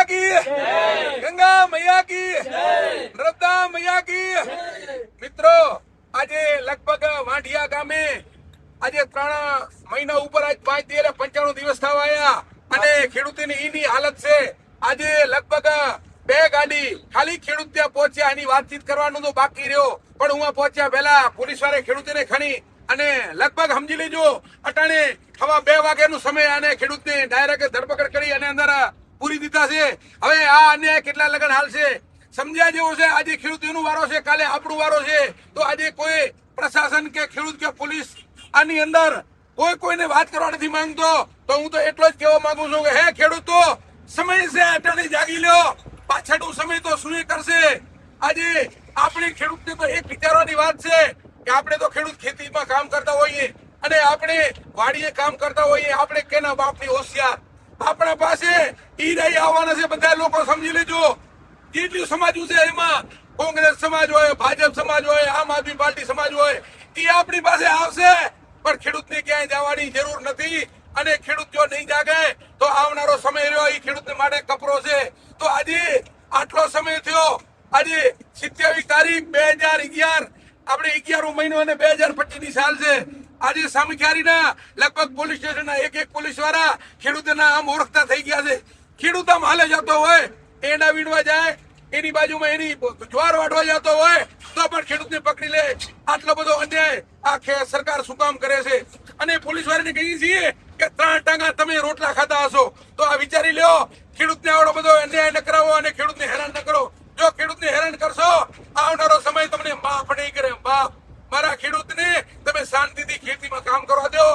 की, गंगा मैया की, नर्मदा मैया की। મિત્રો આજે લગભગ વાંઢિયા ગામે આજે 3 મહિના ઉપર આજ 5 દિવસ થવા આવ્યા અને ખેડૂતોની ઈની હાલત છે। આજે લગભગ 2 ગાડી ખાલી ખેડૂત ત્યાં પહોંચ્યા, એની વાતચીત કરવાનું તો બાકી રહ્યો, પણ હું પહોંચ્યા પહેલા પોલીસ વાળે ખેડૂતોને ખણી અને લગભગ સમજી લેજો અટાણે 2:15 વાગ્યાનો સમય અને ખેડૂતને ડાયરેક્ટ ધરપકડ કરી અને અંદર પૂરી દીધા છે। હવે આ અન્યાય કેટલા લગન હાલ છે સમજ્યા જેવો છે। આજે ખેડૂતોનો વારો છે, કાલે આપણો વારો છે, તો આજે કોઈ પ્રશાસન કે ખેડૂત કે પોલીસ આની અંદર કોઈને વાત કરવા નથી માંગતો। તો હું તો એટલો જ કહેવા માંગુ છું કે હે ખેડૂતો, સમય છે, અટાણે જાગી લ્યો, પાછળનો સમય તો શું કરશે। આજે આપણે ખેડૂતને તો એક વિચારવાની વાત છે કે આપણે તો ખેડૂત ખેતીમાં કામ કરતા હોઈએ અને આપણે વાડીએ કામ કરતા હોઈએ, આપણે કેના બાપની હોશિયાર, આપણા પાસે ઈ રહી આવવાના છે। બધા લોકો સમજી લેજો, જેટલું સમાજ છે એમાં કોંગ્રેસ સમાજ હોય, ભાજપ સમાજ હોય, આમ આદમી પાર્ટી સમાજ હોય, એ આપણી પાસે આવશે, પણ ખેડૂતને ક્યાંય જવાની જરૂર નથી। અને ખેડૂત જો નહીં જાગે તો આવનારો સમય રહ્યો એ ખેડૂતને માટે કપરો છે। તો આજે આટલો સમય થયો, આજે 27 તારીખ 2011, આપણે 11મો મહિનો અને 2025 ની સાલ છે। આજે સામખિયારીના લગભગ પોલીસ સ્ટેશનના એક પોલીસ વાળા ખેડૂતોના આમ ઓળખતા થઈ ગયા છે। ખેડૂત આમ હાલે જતો હોય, એના વીણવા જાય, એની બાજુમાં એની જ્વાર વાટવા જતો હોય તો પણ ખેડૂતને પકડી લે। આટલો બધો અન્યાય આ સરકાર શું કામ કરે છે? અને પોલીસ વાળાને કહીએ છીએ કે 3 ટાંગા તમે રોટલા ખાતા હશો, તો આ વિચારી લ્યો, ખેડૂતને આવડો બધો અન્યાય ન કરાવો અને ખેડૂતને હેરાન ન કરો। જો ખેડૂતને હેરાન કરશો, આવનારો સમય તમને માફ નહીં કરે। બાપ મારા ખેડૂતને તમે શાંતિથી ખેતીમાં કામ કરવા દો,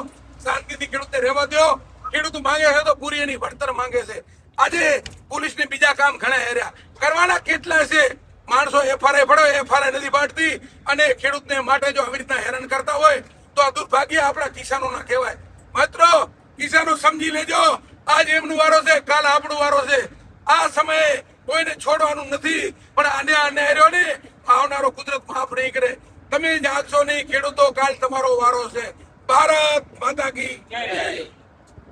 શાંતિથી ખેડૂતને રહેવા દો। ખેડૂત માંગે છે તો પૂરી એની વળતર માંગે છે। આજે પોલીસને બીજા કામ ઘણા હેર્યા કરવાના કેટલા છે, માણસો એફઆરઆઈ ફળો, એફઆરઆઈ નથી બાંટતી અને ખેડૂતને માટે જો આવી રીતના હેરાન કરતા હોય તો આ દુર્ભાગ્ય આપણા કિસાનો ના કહેવાય। મિત્રો કિસાનો સમજી લેજો, આજ એમનો વારો છે, કાલ આપણો વારો છે। આ સમયે કોઈને છોડવાનું નથી, પણ આને અન્યાય રહ્યો ને, આવનારો કુદરત માફ નહીં કરે। તમે જાગશો નહીં ખેડૂતો, કાલ તમારો વારો છે। ભારત માતા કી જય।